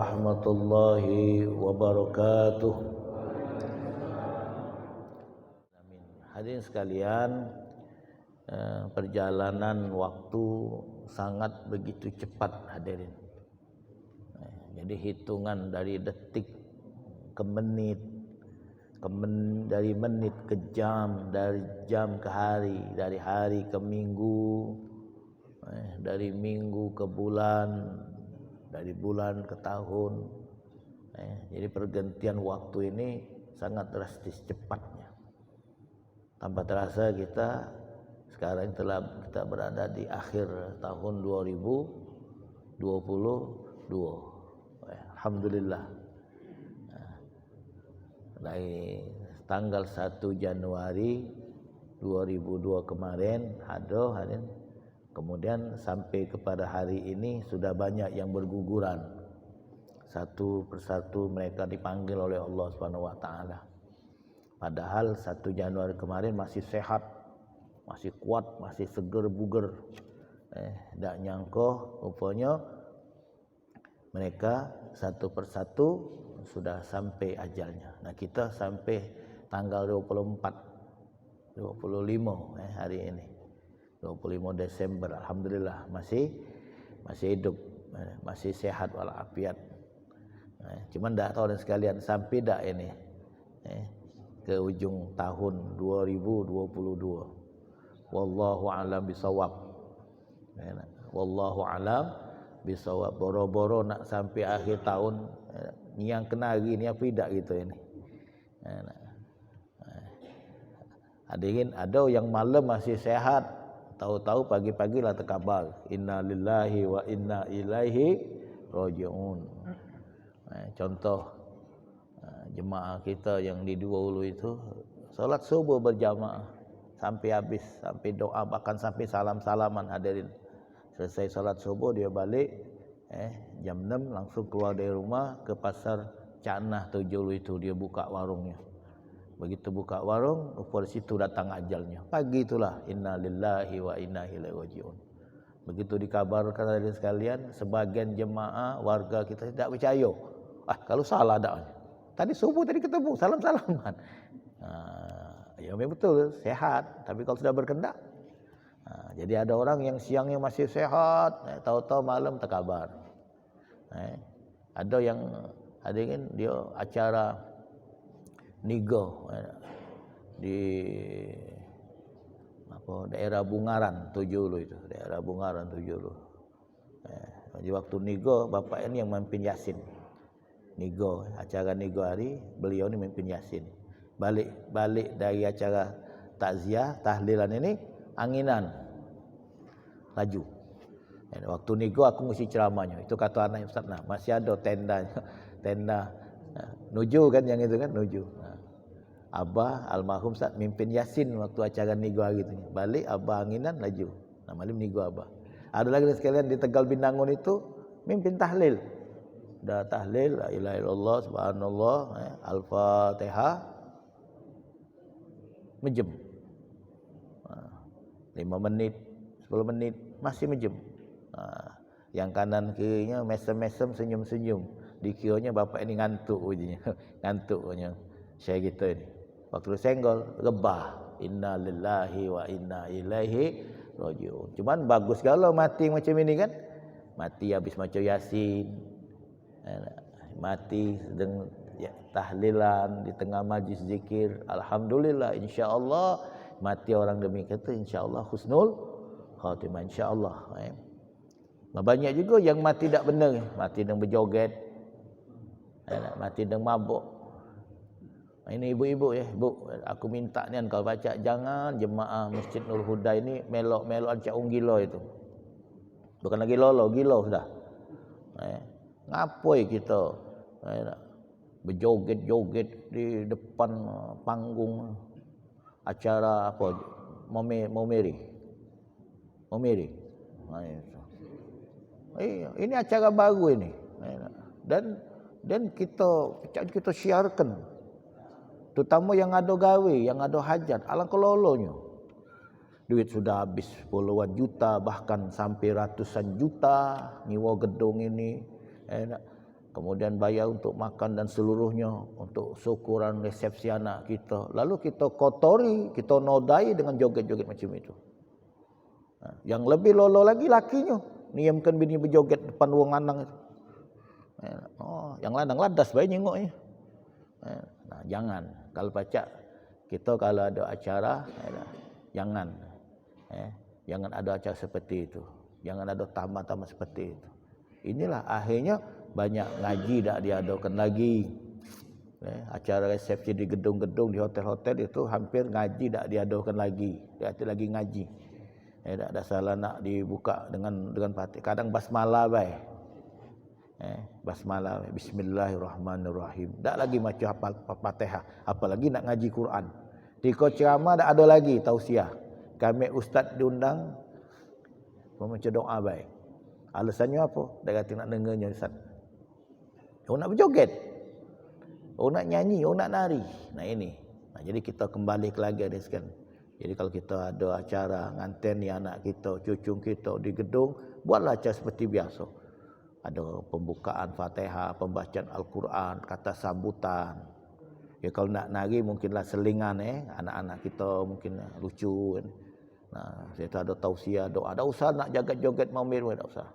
warahmatullahi wabarakatuh. Amin. Hadirin sekalian, perjalanan waktu sangat begitu cepat hadirin. Jadi hitungan dari detik ke menit, dari menit ke jam, dari jam ke hari, dari hari ke minggu, dari minggu ke bulan, dari bulan ke tahun. Jadi pergantian waktu ini sangat drastis cepatnya. Tanpa terasa kita sekarang telah kita berada di akhir tahun 2022. Alhamdulillah. Dari tanggal 1 Januari 2002 kemarin hadirin, kemudian sampai kepada hari ini sudah banyak yang berguguran. Satu persatu mereka dipanggil oleh Allah Subhanahu wa taala. Padahal 1 Januari kemarin masih sehat, masih kuat, masih seger buger. Tak nyangka rupanya mereka satu persatu sudah sampai ajalnya. Nah, kita sampai tanggal 25 hari ini. 25 Desember, alhamdulillah masih hidup, masih sehat walafiat. Cuman tak tahu dan sekalian sampai dak ini ke ujung tahun 2022. Wallahu alam bisawab. Wallahu alam bisawab. Boro-boro nak sampai akhir tahun, ni yang kena hari ni apa tidak gitu ini. Hadirin, ada yang malam masih sehat, tahu-tahu pagi-pagi lah terkabar inna lillahi wa inna ilaihi raji'un. Contoh jemaah kita yang di Dua Ulu itu solat subuh berjamaah sampai habis, sampai doa, bahkan sampai salam-salaman hadirin. Selesai solat subuh dia balik jam 6 langsung keluar dari rumah ke pasar Canah Tujuh itu, dia buka warungnya. Begitu buka warung, dari situ datang ajalnya. Pagi itulah inna lillahi wa inna ilaihi raji'un. Begitu dikabarkan hadirin sekalian, sebagian jemaah warga kita tidak percaya. Kalau salah dak. Tadi subuh tadi ketemu salam-salaman. Ya memang betul sehat, tapi kalau sudah berkendak. Jadi ada orang yang siangnya masih sehat, tahu-tahu malam terkabar. Ada yang hadirin dia acara nigo di daerah Bungaran Tujuh itu, daerah Bungaran Tujuh. Di waktu nigo bapak ini yang memimpin Yasin. Nigo, acara nigo hari beliau ni memimpin Yasin. Balik dari acara takziah tahlilan ini anginan laju. Waktu nigo aku mesti ceramahnya. Itu kata anak Ustaz, nah masih ada tenda nuju kan, yang itu kan nuju. Abah almarhum Ustaz mimpin Yasin waktu acara nigo hari itu. Balik abah anginan laju. Nah malam nigo abah. Ada lagi sekalian di Tegal Binangun itu mimpin tahlil. Dah tahlil la ilaha illallah subhanallah, al-fatihah mejem. 5 menit, 10 menit masih mejem. Yang kanan kirinya mesem-mesem senyum-senyum. Dikiranya bapak ini ngantuk ujinya. Ngantuk punya saya gitu ini. Waktu senggol rebah. Inna lillahi wa inna ilaihi raji'un. Cuman bagus kalau mati macam ini kan. Mati habis macam Yasin. Mati sedang tahlilan di tengah majlis zikir, alhamdulillah, insyaallah mati orang demikian itu insyaallah husnul khatimah insyaallah. Banyak juga yang mati tak benar, mati dengan berjoget, mati dengan mabuk. Ini ibu-ibu bu, aku minta ni kau baca jangan jemaah Masjid Nur Huda ini melok-melok acak unggilo itu. Bukan lagi lolo, gilo sudah. Ngapoi kita berjoget-joget di depan panggung acara apa Momeri. Ini acara baru ini. Dan kita syiarkan, terutama yang ada gawe, yang ada hajat, alangkah lolonya. Duit sudah habis puluhan juta, bahkan sampai ratusan juta nyewa gedung ini. kemudian bayar untuk makan dan seluruhnya, untuk syukuran resepsi anak kita. Lalu kita kotori, kita nodai dengan joget-joget macam itu. Yang lebih lolo lagi lakinya, niamkan bini berjoget depan ruang lanang itu. Yang lanang ladas baik nyengoknya. Nah, jangan. Kalau pacak kita kalau ada acara, jangan. Jangan ada acara seperti itu. Jangan ada tamat-tamat seperti itu. Inilah akhirnya banyak ngaji tak diadakan lagi. Acara resepsi di gedung-gedung, di hotel-hotel itu hampir ngaji tak diadakan lagi. Dia lagi ngaji. Tak ada salah nak dibuka dengan Fatihah. Kadang basmalah baik. Basmalah, bismillahirrahmanirrahim. Tak lagi macam hafal Fatihah, apalagi nak ngaji Quran. Di ceramah tak ada lagi tausiah. Kami ustaz diundang membaca doa baik. Alasannya apa? Dia kata nak dengarnya ustaz. Orang nak berjoget. Orang nak nyanyi, orang nak nari. Nah ini. Jadi kita kembali ke lagi ada sekali. Jadi kalau kita ada acara nganten ni anak kita, cucu kita di gedung, buatlah acara seperti biasa. Ada pembukaan Fatihah, pembacaan Al-Quran, kata sambutan. Ya kalau nak nari mungkinlah selingan anak-anak kita mungkin lucu. Nah, kita ada tausiah doa. Tak usah nak joget-joget maumir, tak usah.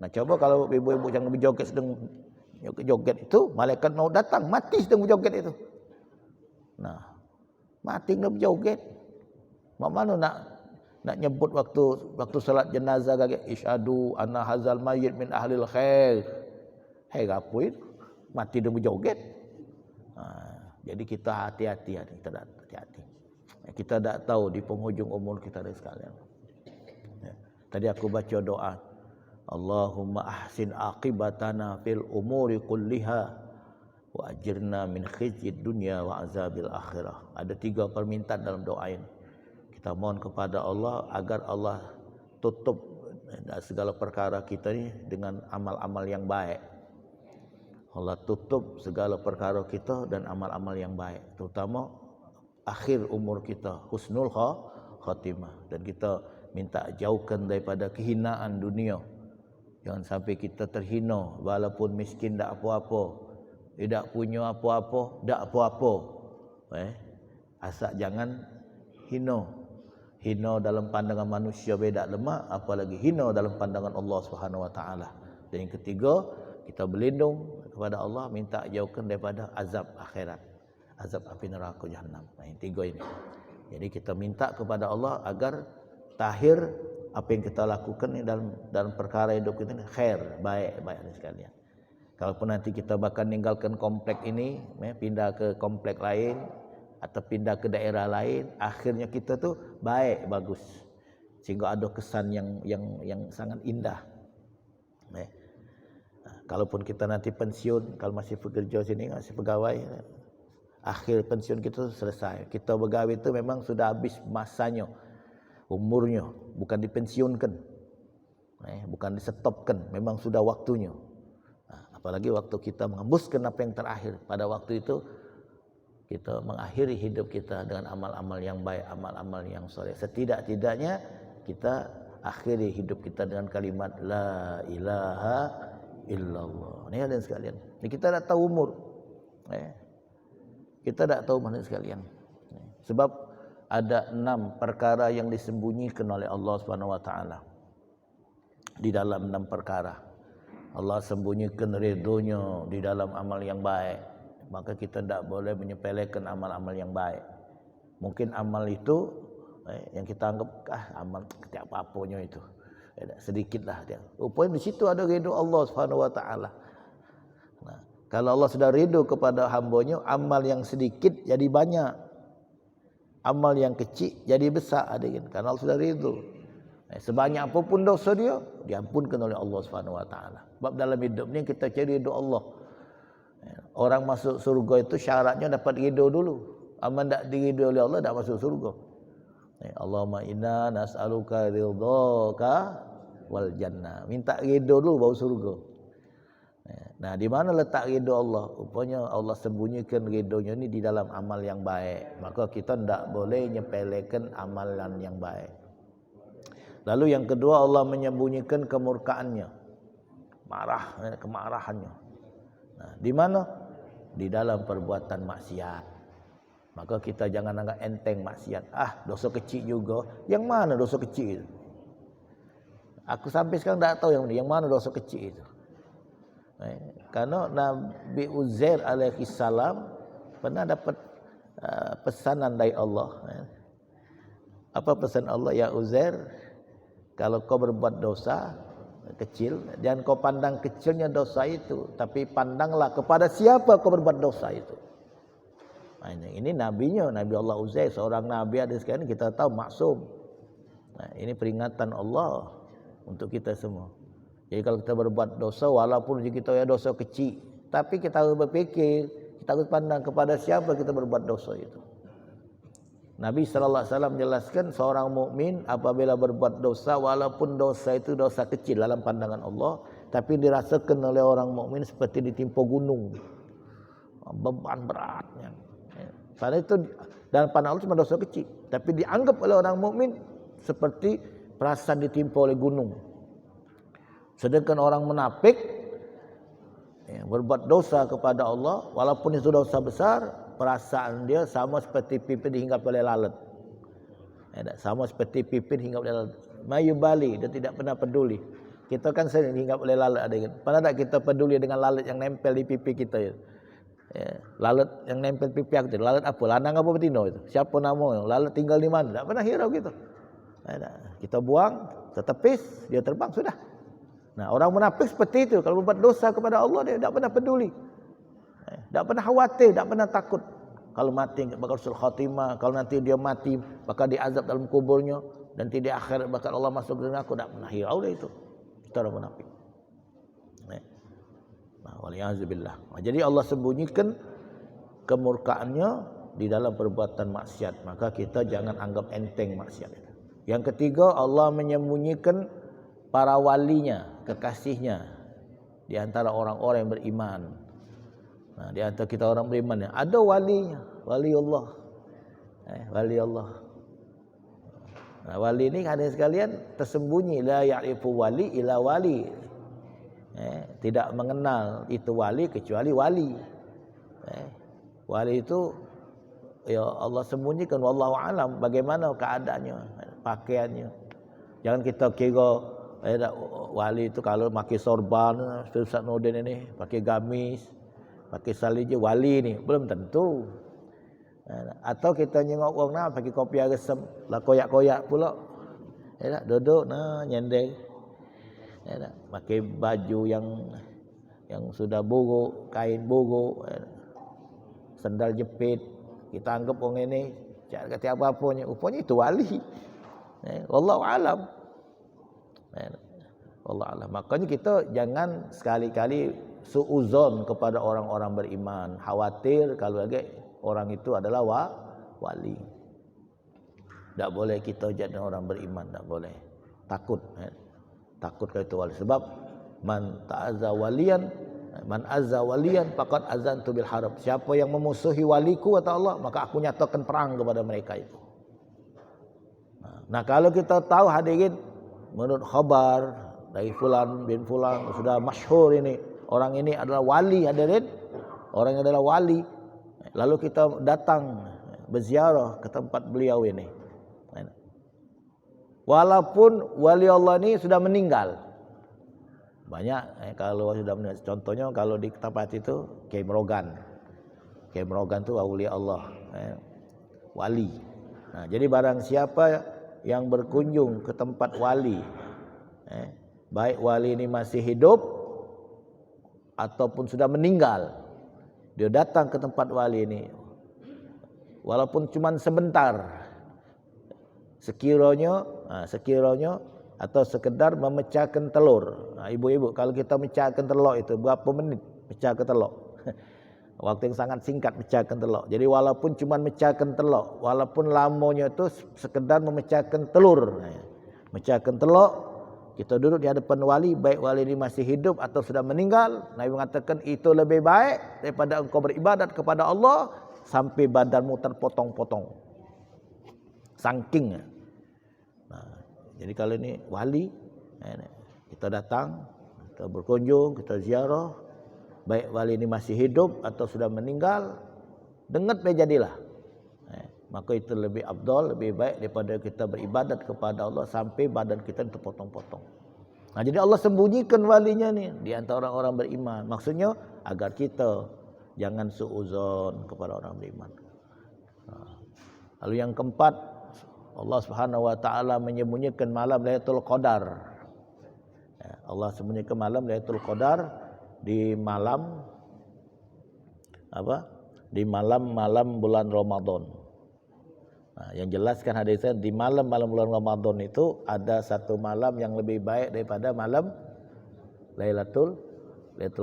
Nah coba kalau ibu-ibu jangan berjoget sedang joget itu, malaikat mau datang mati sedang berjoget itu. Nah, mati nak berjoget. Mana nak nyebut waktu salat jenazah kagak isyhadu anna hazal mayyit min ahlil khair. Apa itu? Mati dia berjoget. Jadi kita hati-hati, kita hati-hati. Kita tak tahu di penghujung umur kita ada sekalian. Tadi aku baca doa, Allahumma ahsin aqibatana fil umuri kulliha wa ajirna min khizyid dunya wa azabil akhirah. Ada 3 permintaan dalam doa ini. Kita mohon kepada Allah agar Allah tutup segala perkara kita ni dengan amal-amal yang baik. Allah tutup segala perkara kita dan amal-amal yang baik, terutama akhir umur kita, husnul khatimah. Dan kita minta jauhkan daripada kehinaan dunia. Jangan sampai kita terhina walaupun miskin tak apa-apa, tidak punya apa-apa, tak apa-apa. Asal jangan hina. Hina dalam pandangan manusia beda lemak, apalagi hina dalam pandangan Allah Subhanahu wa taala. Dan yang ketiga, kita berlindung kepada Allah, minta jauhkan daripada azab akhirat, azab api neraka Jahannam. Yang 3 ini. Jadi kita minta kepada Allah agar tahir apa yang kita lakukan ni dalam perkara hidup kita ni khair, baik sekalian. Kalaupun nanti kita bakal meninggalkan komplek ini, pindah ke komplek lain atau pindah ke daerah lain, akhirnya kita tu baik, bagus, sehingga ada kesan yang sangat indah. Kalaupun kita nanti pensiun, kalau masih bekerja sini, masih pegawai, akhir pensiun kita selesai. Kita pegawai itu memang sudah habis masanya, umurnya, bukan dipensiunkan, bukan disetopkan, memang sudah waktunya. Apalagi waktu kita menghembuskan apa yang terakhir, pada waktu itu kita mengakhiri hidup kita dengan amal-amal yang baik, amal-amal yang soleh. Setidak-tidaknya kita akhiri hidup kita dengan kalimat La ilaha illallah. Ini hadirin sekalian. Ini kita tak tahu umur. Kita tak tahu mana sekalian. Sebab ada 6 perkara yang disembunyikan oleh Allah Subhanahu wa taala. Di dalam 6 perkara. Allah sembunyikan ridhonya di dalam amal yang baik. Maka kita tidak boleh menyepelekan amal-amal yang baik. Mungkin amal itu yang kita anggap amal tidak apa-apanya itu, sedikitlah dia. Rupanya di situ ada ridho Allah Subhanahu wa taala. Nah, kalau Allah sudah ridho kepada hamba-Nya, amal yang sedikit jadi banyak. Amal yang kecil jadi besar, karena Allah sudah ridho. Sebanyak apapun dosa dia, diampunkan oleh Allah Subhanahu wa taala. Sebab dalam hidup ni kita cari ridho Allah. Orang masuk surga itu syaratnya dapat ridho dulu. Aman tak diridho oleh Allah, tak masuk surga. Allahumma inna nas'aluka ridhaka wal jannah. Minta ridho dulu baru surga. Nah, di mana letak ridho Allah? Rupanya Allah sembunyikan ridhonya ni di dalam amal yang baik. Maka kita tidak boleh nyepelekan amalan yang baik. Lalu yang kedua, Allah menyembunyikan kemurkaannya, kemarahannya. Nah, di mana? Di dalam perbuatan maksiat. Maka kita jangan anggap enteng maksiat. Dosa kecil juga. Yang mana dosa kecil itu? Aku sampai sekarang tak tahu yang mana dosa kecil itu. Karena Nabi Uzair alaihi salam pernah dapat pesanan dari Allah. Apa pesan Allah? Ya Uzair, kalau kau berbuat dosa kecil, jangan kau pandang kecilnya dosa itu, tapi pandanglah kepada siapa kau berbuat dosa itu. Nah, ini nabinya, Nabi Allah Uzair, seorang nabi ada sekarang kita tahu maksum. Nah, ini peringatan Allah untuk kita semua. Jadi kalau kita berbuat dosa, walaupun kita ya dosa kecil, tapi kita harus berpikir, kita harus pandang kepada siapa kita berbuat dosa itu. Nabi SAW menjelaskan seorang mukmin apabila berbuat dosa, walaupun dosa itu dosa kecil dalam pandangan Allah, tapi dirasakan oleh orang mukmin seperti ditimpa gunung, beban beratnya. Karena itu dalam pandangan Allah cuma dosa kecil, tapi dianggap oleh orang mukmin seperti perasaan ditimpa oleh gunung. Sedangkan orang munafik berbuat dosa kepada Allah, walaupun itu dosa besar, perasaan dia sama seperti pipi dihinggap oleh lalat. Sama seperti pipi dihinggap oleh lalat. Mayubali, dia tidak pernah peduli. Kita kan sering dihinggap oleh lalat, ada kan? Pernah tak kita peduli dengan lalat yang nempel di pipi kita itu? Lalat yang nempel pipi aku itu, lalat apa? Lanang apa betina itu? Siapa nama? Lalat tinggal di mana? Tak pernah hirau kita. Kita buang, tertepis, dia terbang, sudah. Nah, orang munafik seperti itu. Kalau berbuat dosa kepada Allah, dia tak pernah peduli, tak pernah khawatir, tak pernah takut. Kalau mati bakal husnul khatimah, kalau nanti dia mati bakal diazab dalam kuburnya, dan di akhirat bakal Allah masuk ke neraka, tak pernah hirau dah itu. Itu orang munafik. Nah, waliyazubillah. Jadi Allah sembunyikan kemurkaannya di dalam perbuatan maksiat. Maka kita jangan anggap enteng maksiat itu. Yang ketiga, Allah menyembunyikan para walinya, kekasihnya di antara orang-orang yang beriman. Nah, di antara kita orang beriman ada walinya, wali Allah. Wali Allah. Nah, wali ini hadirin sekalian tersembunyi, la ya'rifu wali ila wali. Tidak mengenal itu wali kecuali wali. Wali itu ya Allah sembunyikan, wallahu alam bagaimana keadaannya, pakaiannya. Jangan kita kira wali itu kalau pakai sorban, Ustaz Nurdin ini pakai gamis, pakai salij wali ni, belum tentu. Atau kita nyengok orang nak pakai kopiah resem, lah koyak-koyak pula. Duduk nyendeng. Pakai baju yang sudah buruk, kain buruk, sandal jepit. Kita anggap orang ini tak kata apa-apanya, rupanya itu wali. Wallahu alam. Allah Allah. Makanya kita jangan sekali-kali suuzon kepada orang-orang beriman. Khawatir kalau lagi orang itu adalah wali. Tak boleh kita jadi orang beriman, tak boleh. Takut. Takut kalau itu wali. Sebab man ta'azza waliyan, man azza waliyan faqad azantu bil harb. Siapa yang memusuhi waliku kata Allah, maka aku nyatakan perang kepada mereka itu. Nah, kalau kita tahu hadirin, menurut khabar dari fulan bin fulan sudah masyhur ini, orang ini adalah wali hadirin, orang yang adalah wali, lalu kita datang berziarah ke tempat beliau ini, walaupun wali Allah ini sudah meninggal. Banyak kalau sudah meninggal, contohnya kalau di tempat itu Kiai Merogan. Kiai Merogan itu awliya Allah, wali. Nah, jadi barang siapa yang berkunjung ke tempat wali, baik wali ini masih hidup ataupun sudah meninggal, dia datang ke tempat wali ini, walaupun cuma sebentar, sekiranya atau sekedar memecahkan telur. Nah, ibu-ibu, kalau kita mecahkan telur itu berapa menit mecahkan telur? Waktu yang sangat singkat mecahkan telur. Jadi walaupun cuma mecahkan telur, walaupun lamanya itu sekedar memecahkan telur. Mecahkan telur, kita duduk di hadapan wali, baik wali ini masih hidup atau sudah meninggal. Nabi mengatakan itu lebih baik daripada engkau beribadat kepada Allah sampai badanmu terpotong-potong. Saking. Nah, jadi kalau ini wali, kita datang, kita berkunjung, kita ziarah. baik wali ini masih hidup atau sudah meninggal, dengat baik jadilah. Maka itu lebih afdal, lebih baik daripada kita beribadat kepada Allah sampai badan kita terpotong-potong. Nah, jadi Allah sembunyikan walinya ni di antara orang beriman. Maksudnya agar kita jangan suuzon kepada orang beriman. Lalu yang keempat, Allah Subhanahu wa taala menyembunyikan malam Lailatul Qadar. Allah sembunyikan malam Lailatul Qadar di malam apa? Di malam-malam bulan Ramadan. Nah, yang jelaskan hadisnya di malam-malam bulan Ramadan itu ada satu malam yang lebih baik daripada malam Lailatul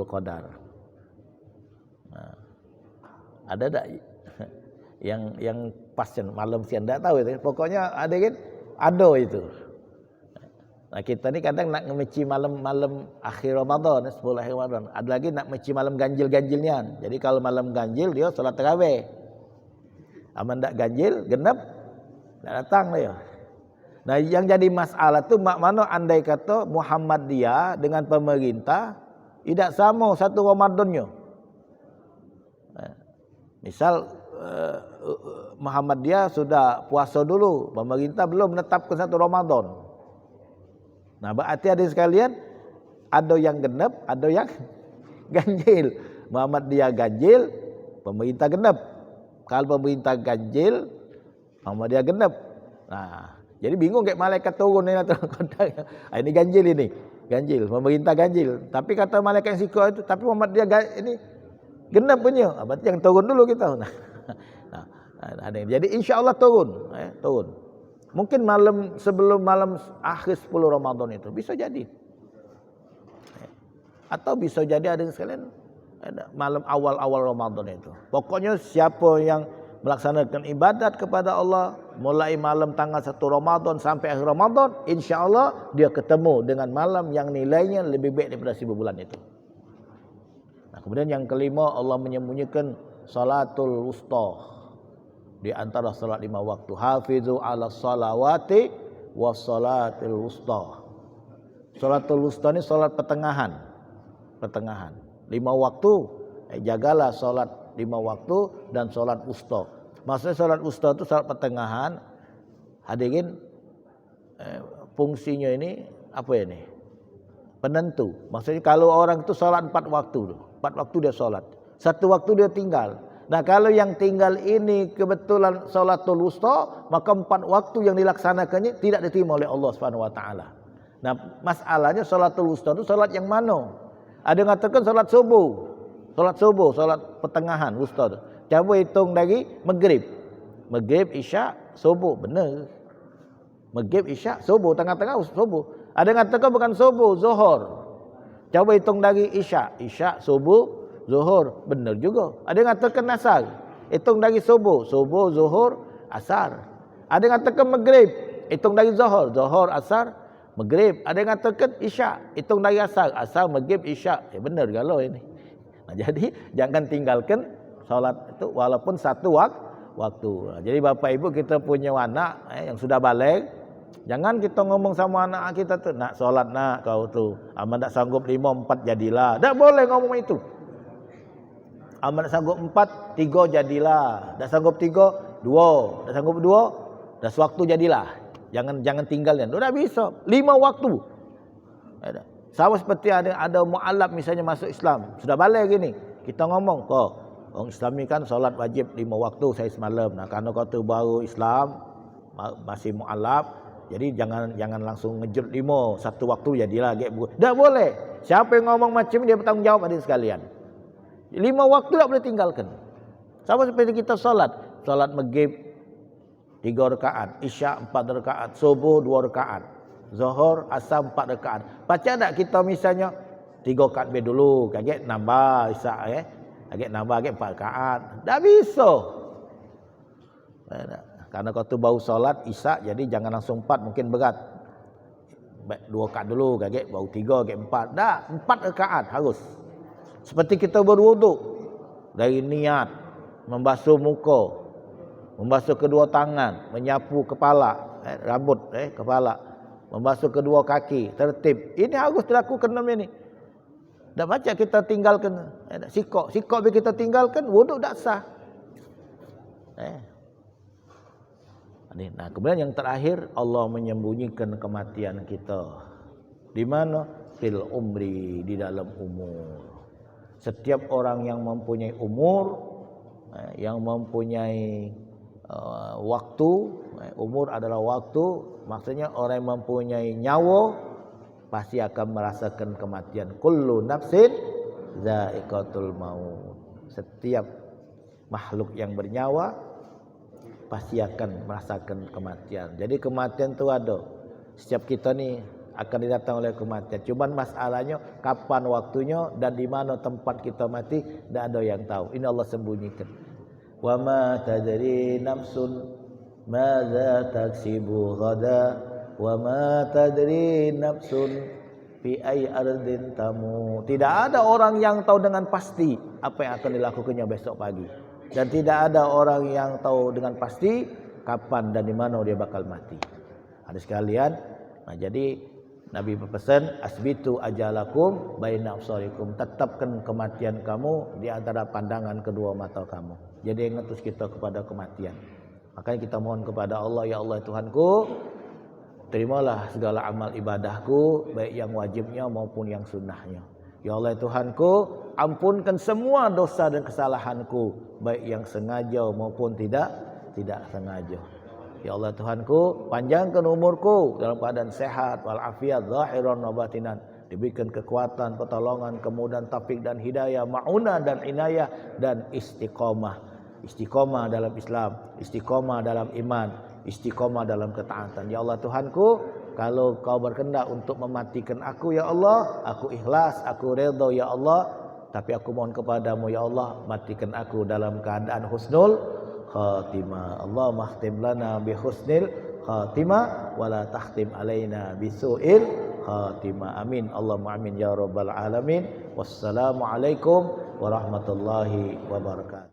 Qadar. Nah, ada tak yang pas malam siang tak tahu itu. Pokoknya ada kan? Ada itu. Nah, kita ni kadang nak meci malam-malam akhir Ramadan, 10 akhir Ramadan. Ada lagi nak meci malam ganjil-ganjilnya. Jadi kalau malam ganjil dia solat tarawih. Aman tak ganjil, genap, tak datang dia. Nah, yang jadi masalah tu mak mana andai kata Muhammadiyah dengan pemerintah tidak sama satu Ramadannya. Misal Muhammadiyah sudah puasa dulu, pemerintah belum menetapkan satu Ramadan. Nah, berarti ada sekalian, ada yang genap, ada yang ganjil. Muhammadiyah ganjil, pemerintah genap. Kalau pemerintah ganjil, Muhammadiyah genap. Nah, jadi bingung kayak malaikat turun ni ini ganjil ini. Ganjil, pemerintah ganjil. Tapi kata malaikat yang sikap itu, tapi Muhammadiyah ini genap punya. Berarti yang turun dulu kita. Jadi insya-Allah turun, turun. Mungkin malam sebelum malam akhir 10 Ramadan itu bisa jadi. Atau bisa jadi ada sekalian malam awal-awal Ramadan itu. Pokoknya siapa yang melaksanakan ibadat kepada Allah mulai malam tanggal 1 Ramadan sampai akhir Ramadan, insya-Allah dia ketemu dengan malam yang nilainya lebih baik daripada 1000 bulan itu. Nah, kemudian yang kelima, Allah menyembunyikan salatul wusta di antara salat 5 waktu. Hafizu 'alas salawati was salatil wusta. Salatul wusta ni salat pertengahan. 5 waktu, jagalah solat 5 waktu dan solat wusta. Maksudnya solat wusta itu solat pertengahan. Hadirin, fungsinya ini apa ini? Penentu. Maksudnya kalau orang itu solat 4 waktu, 4 waktu dia solat, 1 waktu dia tinggal. Nah, kalau yang tinggal ini kebetulan solatul wusta, maka 4 waktu yang dilaksanakannya tidak diterima oleh Allah Subhanahu wa taala. Nah, masalahnya solatul wusta itu solat yang mana? Ada yang mengatakan solat subuh, solat pertengahan wusta tu. Cuba hitung dari maghrib, isyak, subuh, benar. Maghrib, isyak, subuh, tengah-tengah subuh. Ada yang mengatakan bukan subuh, zuhur. Cuba hitung dari isyak, subuh, zuhur, benar juga. Ada yang mengatakan asar, hitung dari subuh, zuhur, asar. Ada yang mengatakan maghrib, hitung dari zuhur, asar, maghrib. Ada yang mengatakan isyak, hitung dari asar, maghrib, isyak. Benar kalau ini. Nah, jadi jangan tinggalkan solat itu walaupun 1 waktu. Nah, jadi Bapak Ibu kita punya anak yang sudah balik, jangan kita ngomong sama anak kita tu, nak solat nak kau tu. Aman tak sanggup 5, 4 jadilah. Tak boleh ngomong itu. Aman tak sanggup 4, 3 jadilah. Tak sanggup 3, 2. Tak sanggup 2, dah sewaktu jadilah. Jangan tinggalkan. Sudah bisa 5 waktu. Sama seperti ada mualaf misalnya masuk Islam, sudah balik gini. Kita ngomong, kok orang Islam ni kan solat wajib 5 waktu saya semalam. Nah, karena kau tu baru Islam, masih mualaf, jadi jangan langsung ngejut 5, 1 waktu jadilah. Tak boleh. Siapa yang ngomong macam ni dia bertanggung jawab pada sekalian. 5 waktu tak boleh tinggalkan. Sama seperti kita solat maghrib 3 rakaat, isyak 4 rakaat, subuh 2 rakaat, zuhur, asar 4 rakaat. Baca tak kita misalnya 3 rakaat dulu, kaget nambah isyak kaget nambah 4 rakaat. Tak bisa. Karena kau tu baru solat isyak, jadi jangan langsung 4, mungkin berat. 2 rakaat dulu, kaget baru 3, kaget 4. Dah 4 rakaat harus. Seperti kita berwuduk, dari niat membasuh muka, membasuh kedua tangan, menyapu kepala, rambut, kepala, membasuh kedua kaki, tertib. Ini harus dilakukan namanya ni. Dak baca kita tinggalkan sikok kita tinggalkan wuduk dak sah. Nah, kemudian yang terakhir Allah menyembunyikan kematian kita. Di mana? Fil umri, di dalam umur. Setiap orang yang mempunyai umur, yang mempunyai waktu, umur adalah waktu, maksudnya orang yang mempunyai nyawa pasti akan merasakan kematian. Kullu nafsin za'iqatul maut. Setiap makhluk yang bernyawa pasti akan merasakan kematian. Jadi kematian itu ada. Setiap kita ni akan didatang oleh kematian. Cuman masalahnya kapan waktunya dan di mana tempat kita mati, tidak ada yang tahu. Ini Allah sembunyikan. Wa ma tadri nafsun madza taksibu ghada wa ma tadri nafsun fi ayyi ardin tamu. Tidak ada orang yang tahu dengan pasti apa yang akan dilakukannya besok pagi. Dan tidak ada orang yang tahu dengan pasti kapan dan di mana dia bakal mati. Ada sekalian, nah jadi Nabi berpesan, asbitu ajalakum baina absarikum, tetapkan kematian kamu di antara pandangan kedua mata kamu. Jadi ingat terus kita kepada kematian. Makanya kita mohon kepada Allah, ya Allah Tuhanku, terimalah segala amal ibadahku, baik yang wajibnya maupun yang sunnahnya. Ya Allah Tuhanku, ampunkan semua dosa dan kesalahanku, baik yang sengaja maupun tidak sengaja. Ya Allah Tuhanku, panjangkan umurku dalam keadaan sehat walafiat zahiran wa batinan, diberikan kekuatan, pertolongan, kemudahan, taufik dan hidayah, maunah dan inayah dan istiqomah. Istiqomah dalam Islam, istiqomah dalam iman, istiqomah dalam ketaatan. Ya Allah Tuhanku, kalau kau berkehendak untuk mematikan aku, ya Allah, aku ikhlas, aku redha ya Allah, tapi aku mohon kepadamu ya Allah, matikan aku dalam keadaan husnul khatimah. Allahumma khtim lana bi husnil khatimah wa la takhtim alaina bi su'il khatimah. Amin. Allahumma amin ya rabbal alamin. Wassalamu alaikum warahmatullahi wabarakatuh.